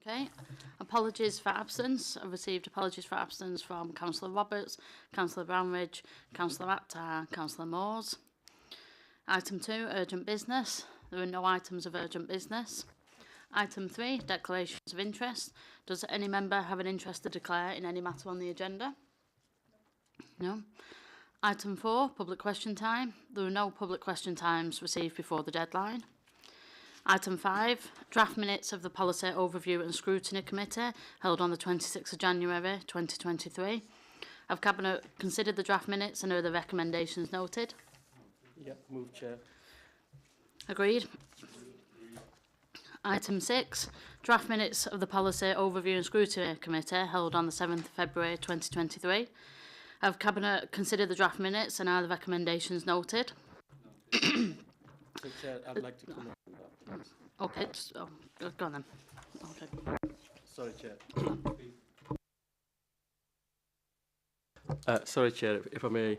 Okay, apologies for absence. I've received apologies for absence from Councillor Roberts, Councillor Brownridge, Councillor Aptar, Councillor Moores. Item 2, urgent business. There are no items of urgent business. Item 3, declarations of interest. Does any member have an interest to declare in any matter on the agenda? No. Item 4, public question time. There were no public question times received before the deadline. Item 5, draft minutes of the Policy Overview and Scrutiny Committee held on the 26th of January 2023. Have Cabinet considered the draft minutes and are the recommendations noted? Yeah, move, Chair. Agreed. Item 6, draft minutes of the Policy Overview and Scrutiny Committee held on the 7th of February 2023. Have Cabinet considered the draft minutes and are the recommendations noted? So, Chair, I'd like to comment on that. Okay, go on then. Okay. Sorry, Chair. Sorry, Chair, if I may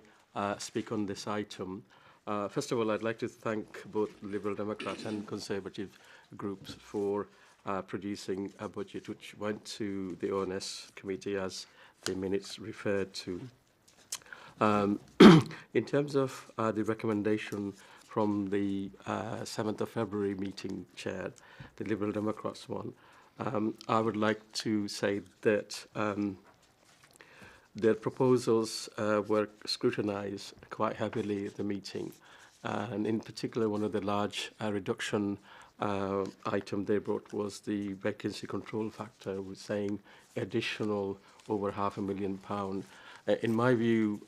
speak on this item. First of all, I'd like to thank both Liberal Democrats and Conservative groups for producing a budget which went to the ONS committee, as the minutes referred to. In terms of the recommendation from the 7th of February meeting, Chair, the Liberal Democrats one, I would like to say that their proposals were scrutinised quite heavily at the meeting, and in particular one of the large reduction item they brought was the vacancy control factor, with saying additional over £500,000. In my view,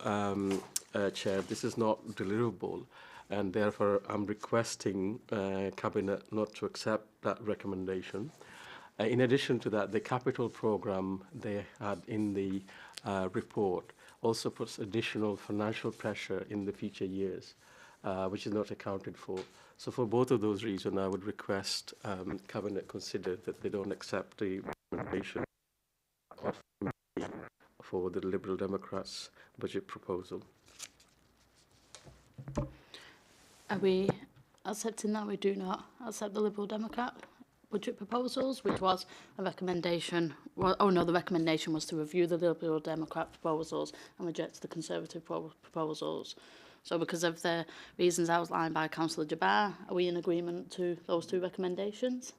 Chair, this is not deliverable, and therefore I'm requesting Cabinet not to accept that recommendation. In addition to that, the capital programme they had in the report also puts additional financial pressure in the future years, which is not accounted for. So for both of those reasons, I would request Cabinet consider that they don't accept the recommendation for the Liberal Democrats' budget proposal. Are we accepting that? We do not accept the Liberal Democrat budget proposals, which was a recommendation. Well, oh no, the recommendation was to review the Liberal Democrat proposals and reject the Conservative proposals. So because of the reasons outlined by Councillor Jabbar, are we in agreement to those two recommendations?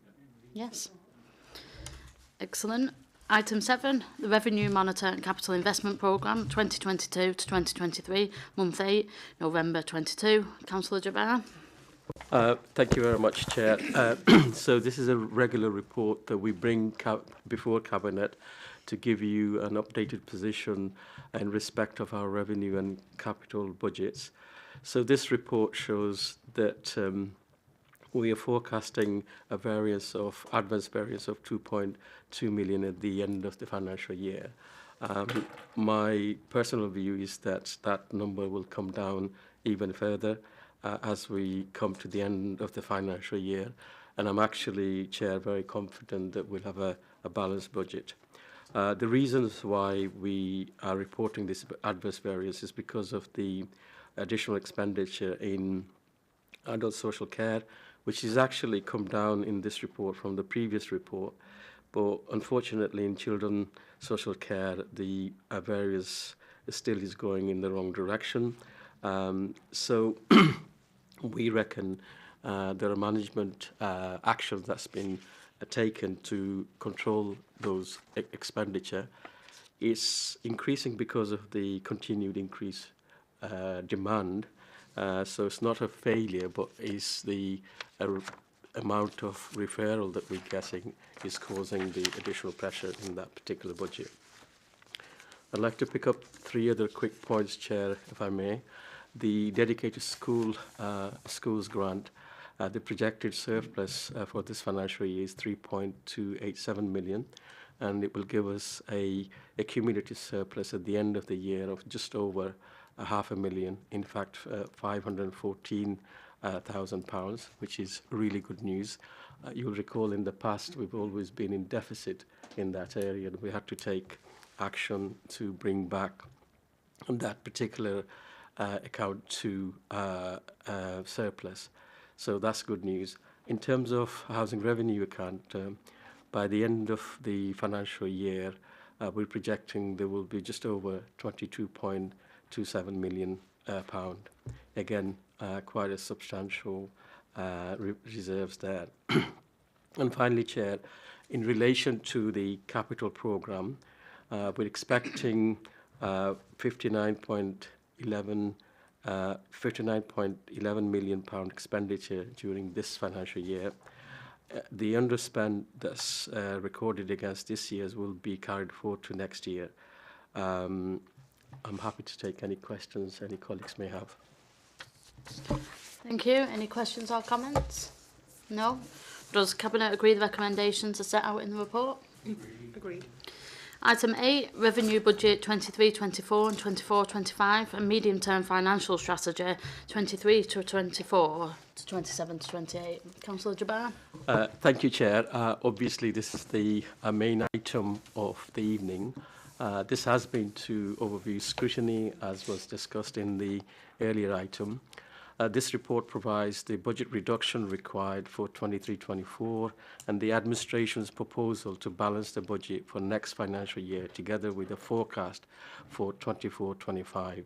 Yes. Excellent. Item 7, the Revenue Monitor and Capital Investment Programme 2022 to 2023, month 8, November 22. Councillor Jabbar. Thank you very much, Chair. So this is a regular report that we bring before Cabinet to give you an updated position in respect of our revenue and capital budgets. So this report shows that we are forecasting a adverse variance of 2.2 million at the end of the financial year. My personal view is that that number will come down even further as we come to the end of the financial year. And I'm actually, Chair, very confident that we'll have a balanced budget. The reasons why we are reporting this adverse variance is because of the additional expenditure in adult social care, which has actually come down in this report from the previous report. But unfortunately, in children social care, the variance still is going in the wrong direction. So we reckon there are management actions that's been taken to control those expenditure. It's increasing because of the continued increase demand. So it's not a failure, but is the amount of referral that we're getting is causing the additional pressure in that particular budget. I'd like to pick up 3 other quick points, Chair, if I may. The dedicated schools grant, the projected surplus for this financial year is 3.287 million, and it will give us a cumulative surplus at the end of the year of just over £500,000, in fact £514,000, which is really good news. You'll recall in the past we've always been in deficit in that area, and we had to take action to bring back that particular account to surplus. So that's good news. In terms of housing revenue account, by the end of the financial year, we're projecting there will be just over £22.27 million. Again, quite a substantial reserves there. And finally, Chair, in relation to the capital programme, we're expecting £59.11 million expenditure during this financial year. The underspend that's recorded against this year's will be carried forward to next year. I'm happy to take any questions any colleagues may have. Thank you. Any questions or comments? No? Does Cabinet agree the recommendations are set out in the report? Agreed. Item 8, Revenue Budget 23-24 and 24-25 and Medium Term Financial Strategy 23-24 to 27-28. Councillor Jabbar. Thank you, Chair. Obviously, this is the main item of the evening. This has been to overview scrutiny, as was discussed in the earlier item. This report provides the budget reduction required for 23-24 and the administration's proposal to balance the budget for next financial year together with a forecast for 24-25.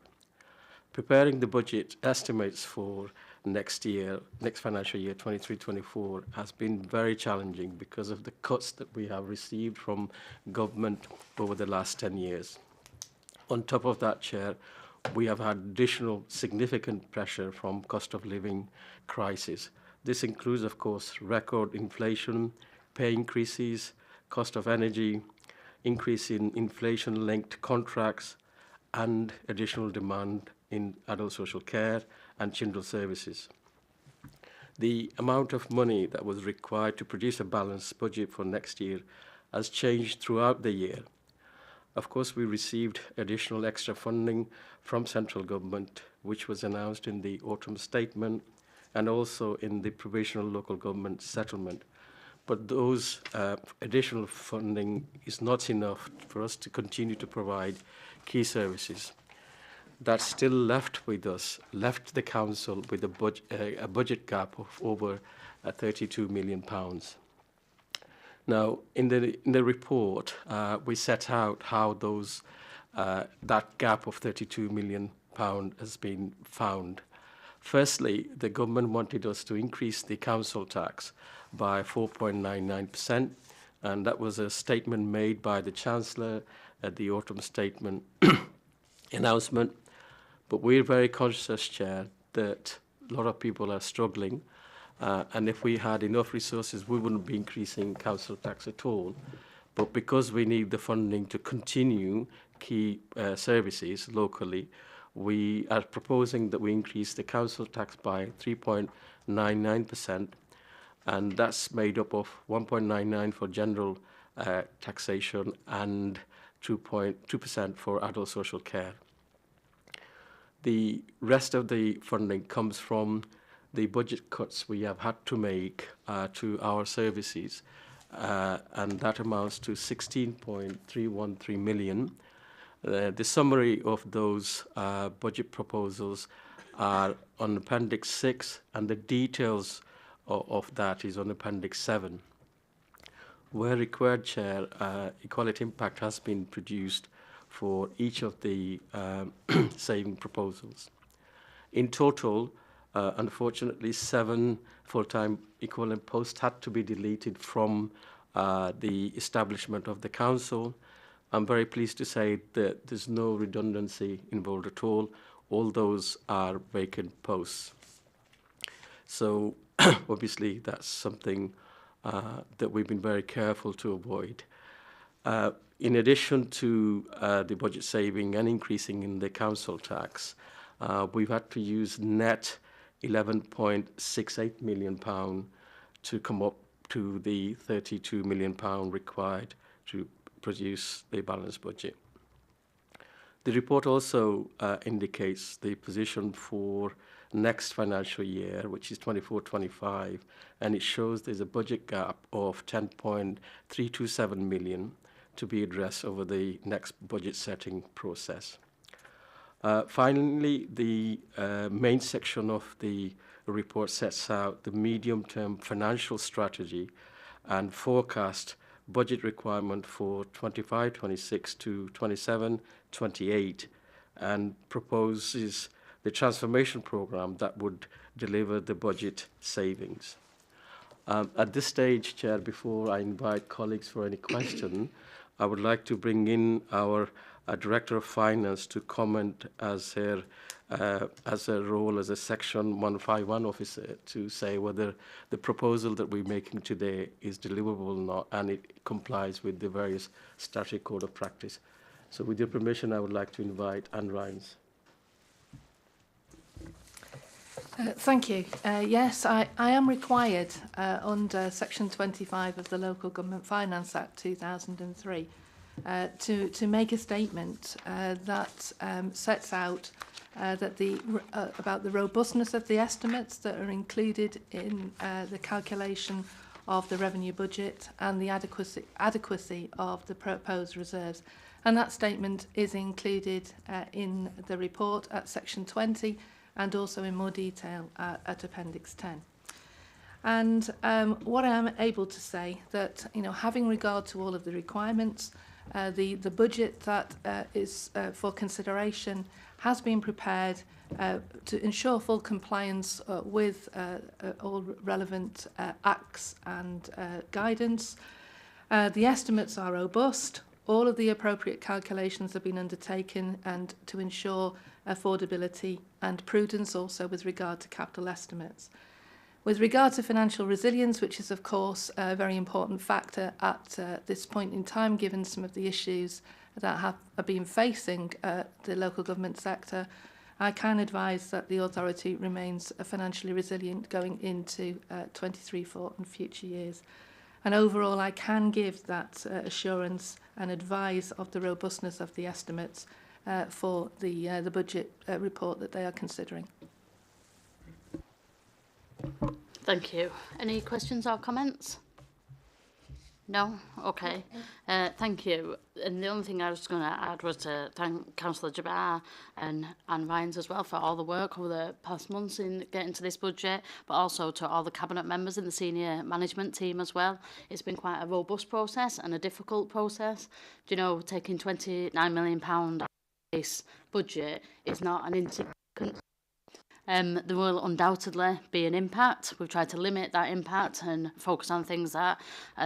Preparing the budget estimates for next financial year 23-24 has been very challenging because of the cuts that we have received from government over the last 10 years. On top of that, Chair, we have had additional significant pressure from cost of living crisis. This includes, of course, record inflation, pay increases, cost of energy, increase in inflation-linked contracts, and additional demand in adult social care and children's services. The amount of money that was required to produce a balanced budget for next year has changed throughout the year. Of course, we received additional extra funding from central government, which was announced in the autumn statement and also in the provisional local government settlement. But those additional funding is not enough for us to continue to provide key services. That still left the council with a budget gap of over £32 million. Now, in the report, we set out how that gap of £32 million has been found. Firstly, the government wanted us to increase the council tax by 4.99%, and that was a statement made by the Chancellor at the autumn statement announcement. But we're very conscious, Chair, that a lot of people are struggling, and if we had enough resources, we wouldn't be increasing council tax at all. But because we need the funding to continue key services locally, we are proposing that we increase the council tax by 3.99%, and that's made up of 1.99% for general taxation and 2% for adult social care. The rest of the funding comes from the budget cuts we have had to make to our services, and that amounts to 16.313 million. The summary of those budget proposals are on Appendix 6, and the details of that is on Appendix 7. Where required, Chair, equality impact has been produced for each of the saving proposals. In total, unfortunately, 7 full-time equivalent posts had to be deleted from the establishment of the council. I'm very pleased to say that there's no redundancy involved at all. All those are vacant posts. So obviously that's something that we've been very careful to avoid. In addition to the budget saving and increasing in the council tax, we've had to use net £11.68 million to come up to the £32 million required to produce the balanced budget. The report also indicates the position for next financial year, which is 24-25, and it shows there's a budget gap of 10.327 million to be addressed over the next budget setting process. Finally, the main section of the report sets out the medium-term financial strategy and forecast budget requirement for 25, 26 to 27, 28, and proposes the transformation program that would deliver the budget savings. At this stage, Chair, before I invite colleagues for any question, I would like to bring in our Director of Finance to comment as her role as a Section 151 officer to say whether the proposal that we're making today is deliverable or not, and it complies with the various statutory code of practice. So with your permission, I would like to invite Anne Rhines. Thank you. Yes, I am required under Section 25 of the Local Government Finance Act 2003 to make a statement that sets out that about the robustness of the estimates that are included in the calculation of the revenue budget and the adequacy of the proposed reserves. And that statement is included in the report at Section 20 and also in more detail at Appendix 10. And what I am able to say that, having regard to all of the requirements, the budget that is for consideration has been prepared to ensure full compliance with all relevant acts and guidance. The estimates are robust. All of the appropriate calculations have been undertaken and to ensure affordability and prudence also with regard to capital estimates. With regard to financial resilience, which is of course a very important factor at this point in time, given some of the issues that have been facing the local government sector, I can advise that the authority remains financially resilient going into 23-4 and future years. And overall, I can give that assurance and advise of the robustness of the estimates for the budget report that they are considering. Thank you. Any questions or comments? No? Okay. Thank you. And the only thing I was going to add was to thank Councillor Jabbar and Anne Rhines as well for all the work over the past months in getting to this budget, but also to all the Cabinet members and the senior management team as well. It's been quite a robust process and a difficult process. Do you know, taking £29 million out of this budget is not an insignificant. There will undoubtedly be an impact. We've tried to limit that impact and focus on things that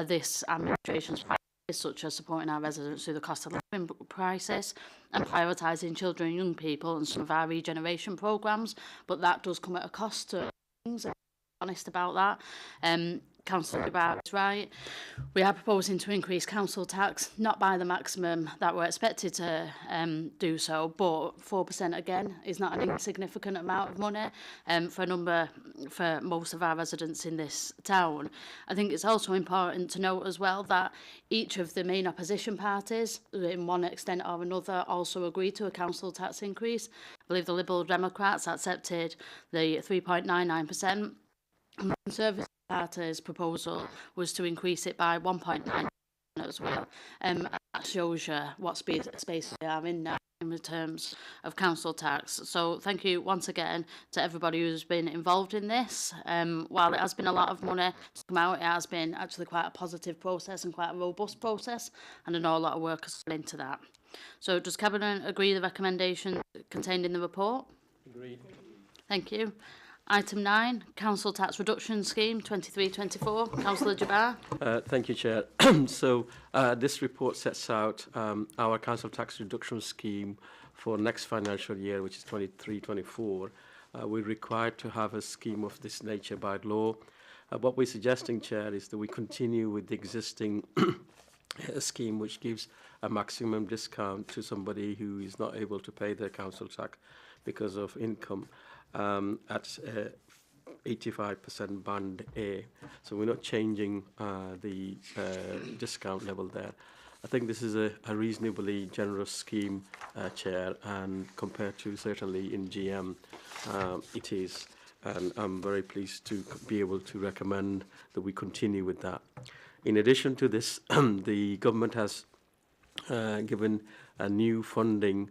this administration's priorities, such as supporting our residents through the cost of living crisis and prioritising children and young people and some of our regeneration programmes. But that does come at a cost to things, and I'm honest about that. Councillor Jabbar is right. We are proposing to increase council tax, not by the maximum that we're expected to do so, but 4% again is not an insignificant amount of money for most of our residents in this town. I think it's also important to note as well that each of the main opposition parties, in one extent or another, also agreed to a council tax increase. I believe the Liberal Democrats accepted the 3.99%. The Conservative Party's proposal was to increase it by 1.9% as well. That shows you what space we are in now in terms of council tax. So thank you once again to everybody who's been involved in this. While it has been a lot of money to come out, it has been actually quite a positive process and quite a robust process, and I know a lot of work has gone into that. So does Cabinet agree the recommendation contained in the report? Agreed. Thank you. Item 9, Council Tax Reduction Scheme 23-24. Councillor Jabbar. Thank you, Chair. So this report sets out our council tax reduction scheme for next financial year, which is 23-24. We're required to have a scheme of this nature by law. What we're suggesting, Chair, is that we continue with the existing scheme, which gives a maximum discount to somebody who is not able to pay their council tax because of income. At 85% band A. So we're not changing the discount level there. I think this is a reasonably generous scheme, Chair, and compared to certainly in GM, it is. And I'm very pleased to be able to recommend that we continue with that. In addition to this, the government has given a new funding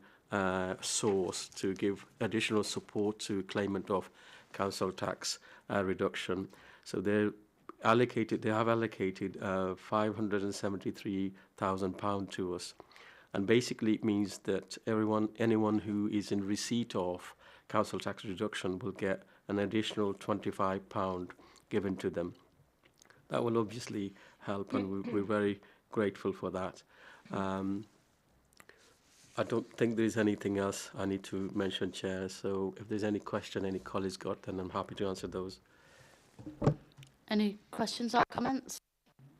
source to give additional support to claimant of council tax reduction. So they're they have allocated £573,000 to us. And basically it means that anyone who is in receipt of council tax reduction will get an additional £25 given to them. That will obviously help, and we're very grateful for that. I don't think there's anything else I need to mention, Chair. So if there's any question any colleagues got, then I'm happy to answer those. Any questions or comments?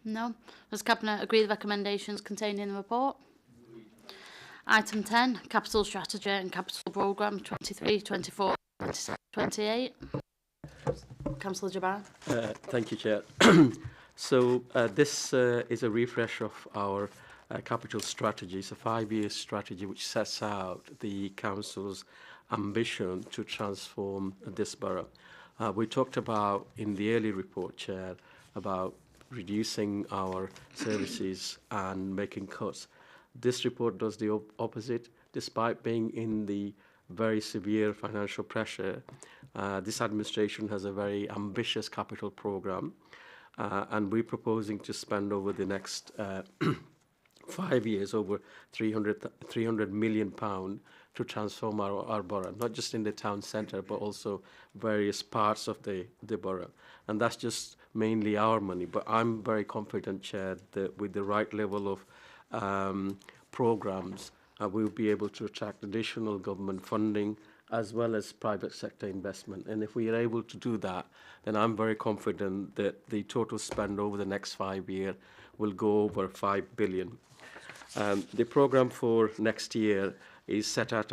No? Does Cabinet agree the recommendations contained in the report? Item 10, Capital Strategy and Capital Programme 23, 24, 27, 28. Councillor Jabbar. Thank you, Chair. So this is a refresh of our capital strategy. It's a 5-year strategy which sets out the council's ambition to transform this borough. We talked about in the early report, Chair, about reducing our services and making cuts. This report does the opposite. Despite being in the very severe financial pressure, this administration has a very ambitious capital programme, and we're proposing to spend over the next 5 years over £300 million to transform our borough, not just in the town centre, but also various parts of the borough. And that's just mainly our money. But I'm very confident, Chair, that with the right level of programmes, we'll be able to attract additional government funding as well as private sector investment. And if we are able to do that, then I'm very confident that the total spend over the next 5 years will go over £5 billion. The programme for next year is set at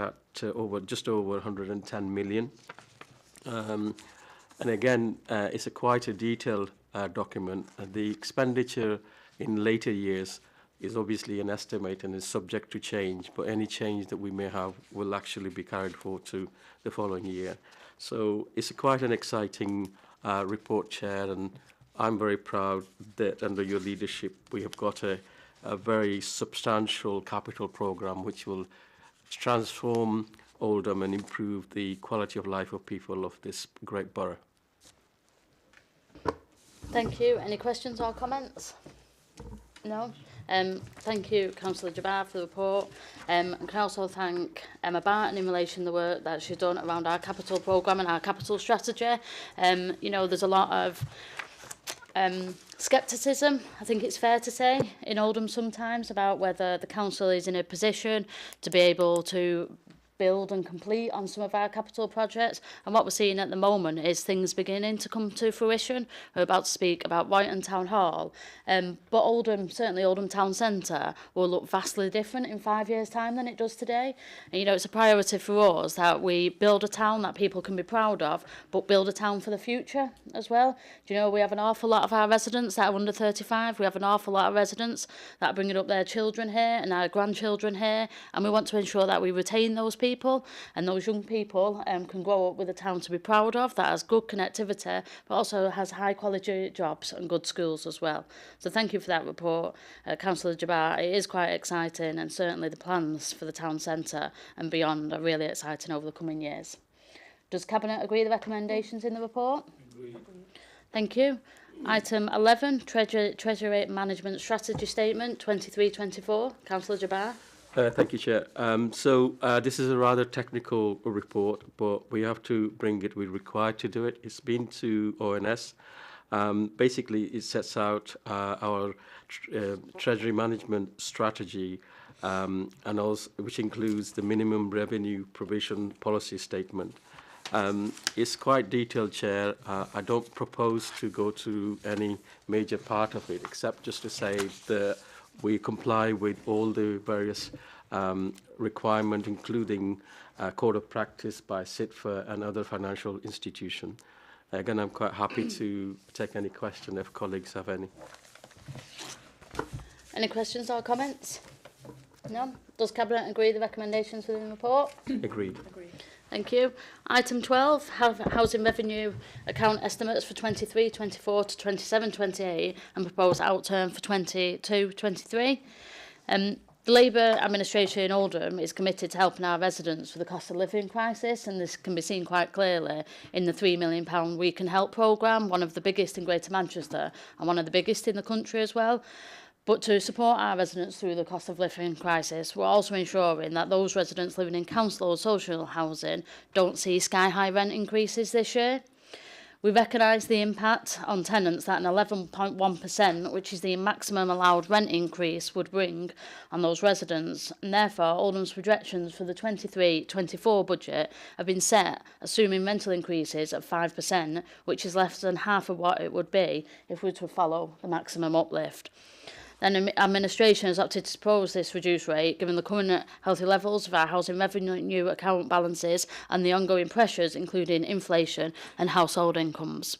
just over 110 million. And again, it's quite a detailed document. The expenditure in later years is obviously an estimate and is subject to change, but any change that we may have will actually be carried forward to the following year. So it's quite an exciting report, Chair, and I'm very proud that under your leadership we have got a very substantial capital programme which will transform Oldham and improve the quality of life of people of this great borough. Thank you. Any questions or comments? No? Thank you, Councillor Jabbar, for the report. And can also thank Emma Barton in relation to the work that she's done around our capital programme and our capital strategy. You know, there's a lot of scepticism, I think it's fair to say, in Oldham sometimes about whether the council is in a position to be able to build and complete on some of our capital projects. And what we're seeing at the moment is things beginning to come to fruition. We're about to speak about Whiteton Town Hall, but Oldham, certainly Oldham Town Centre, will look vastly different in 5 years' time than it does today. And, you know, it's a priority for us that we build a town that people can be proud of, but build a town for the future as well. Do you know, we have an awful lot of our residents that are under 35. We have an awful lot of residents that are bringing up their children here and our grandchildren here, and we want to ensure that we retain those people, and those young people can grow up with a town to be proud of that has good connectivity but also has high quality jobs and good schools as well. So thank you for that report, Councillor Jabbar. It is quite exciting, and certainly the plans for the town centre and beyond are really exciting over the coming years. Does Cabinet agree with the recommendations in the report? Agreed. Thank you. Item 11, Treasury Management Strategy Statement 23-24. Councillor Jabbar. Thank you, Chair. This is a rather technical report, but we have to bring it. We're required to do it. It's been to ONS. Basically, it sets out our treasury management strategy, and also which includes the minimum revenue provision policy statement. It's quite detailed, Chair. I don't propose to go to any major part of it, except just to say that we comply with all the various requirements, including code of practice by CITFA and other financial institutions. Again, I'm quite happy to take any question if colleagues have any. Any questions or comments? No? Does Cabinet agree with the recommendations within the report? Agreed. Thank you. Item 12, Housing Revenue Account Estimates for 23-24 to 27-28 and proposed outturn for 22-23. The Labour administration in Oldham is committed to helping our residents with the cost of living crisis, and this can be seen quite clearly in the £3 million We Can Help programme, one of the biggest in Greater Manchester and one of the biggest in the country as well. But to support our residents through the cost of living crisis, we're also ensuring that those residents living in council or social housing don't see sky-high rent increases this year. We recognise the impact on tenants that an 11.1%, which is the maximum allowed rent increase, would bring on those residents, and therefore Oldham's projections for the 23-24 budget have been set assuming rental increases of 5%, which is less than half of what it would be if we were to follow the maximum uplift. Then the administration has opted to propose this reduced rate given the current healthy levels of our housing revenue account balances and the ongoing pressures including inflation and household incomes.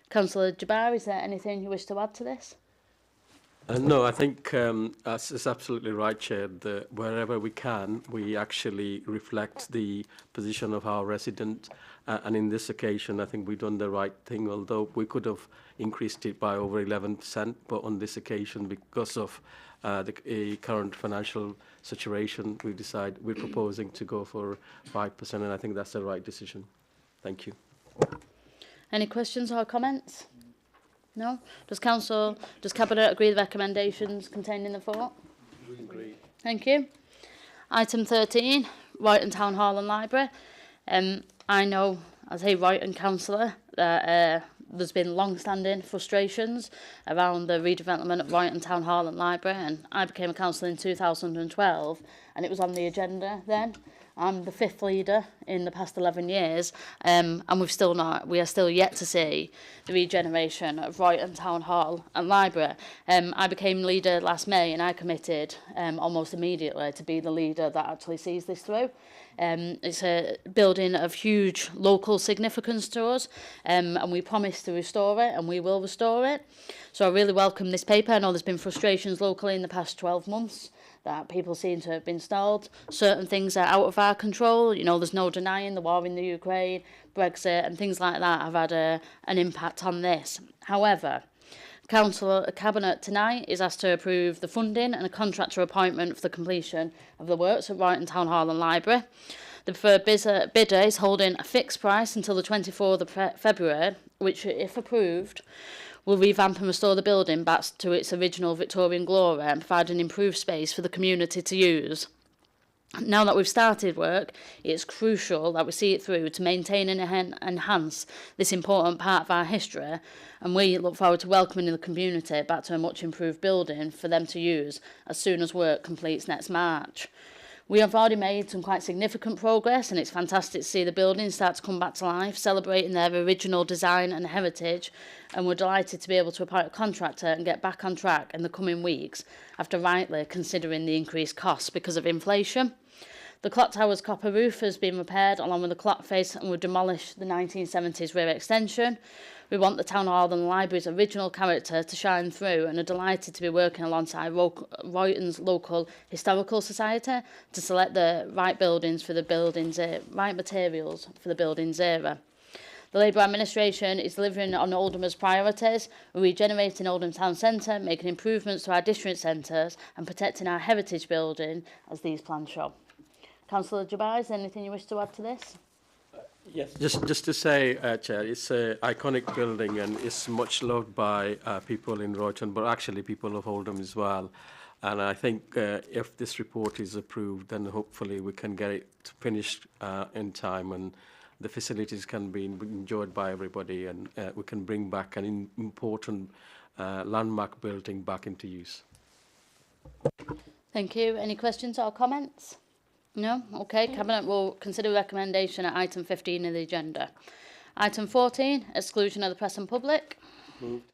Councillor Jabbar, is there anything you wish to add to this? No, I think it's absolutely right, Chair. Wherever we can, we actually reflect the position of our resident. And in this occasion, I think we've done the right thing, although we could have increased it by over 11%. But on this occasion, because of the current financial situation, we're proposing to go for 5%. And I think that's the right decision. Thank you. Any questions or comments? No? Does Cabinet agree with the recommendations contained in the report? We agree. Thank you. Item 13, Royton Town Hall and Library. I know, as a Royton councillor, that there's been long-standing frustrations around the redevelopment of Royton Town Hall and Library, and I became a councillor in 2012, and it was on the agenda then. I'm the 5th leader in the past 11 years, and we are still yet to see the regeneration of Royton Town Hall and Library. I became leader last May, and I committed almost immediately to be the leader that actually sees this through. It's a building of huge local significance to us, and we promise to restore it, and we will restore it. So I really welcome this paper. I know there's been frustrations locally in the past 12 months. That people seem to have been stalled. Certain things are out of our control. You know, there's no denying the war in the Ukraine, Brexit and things like that have had an impact on this. However, Cabinet tonight is asked to approve the funding and a contractor appointment for the completion of the works at Royton Town Hall and Library. The preferred bidder is holding a fixed price until the 24th of February, which, if approved, will revamp and restore the building back to its original Victorian glory and provide an improved space for the community to use. Now that we've started work, it's crucial that we see it through to maintain and enhance this important part of our history, and we look forward to welcoming the community back to a much improved building for them to use as soon as work completes next March. We have already made some quite significant progress, and it's fantastic to see the buildings start to come back to life, celebrating their original design and heritage, and we're delighted to be able to appoint a contractor and get back on track in the coming weeks after rightly considering the increased costs because of inflation. The clock tower's copper roof has been repaired along with the clock face, and we've demolished the 1970s rear extension. We want the Town Hall and the Library's original character to shine through, and are delighted to be working alongside Royton's local historical society to select the right buildings for the right materials for the building's era. The Labour administration is delivering on Oldham's priorities, regenerating Oldham Town Centre, making improvements to our district centres and protecting our heritage building as these plans show. Councillor Jabbar, is there anything you wish to add to this? Yes, just to say, Chair, it's an iconic building and it's much loved by people in Royton, but actually people of Oldham as well. And I think if this report is approved, then hopefully we can get it finished in time and the facilities can be enjoyed by everybody, and we can bring back an important landmark building back into use. Thank you. Any questions or comments? No? Okay. Cabinet will consider recommendation at item 15 of the agenda. Item 14, exclusion of the press and public. Moved.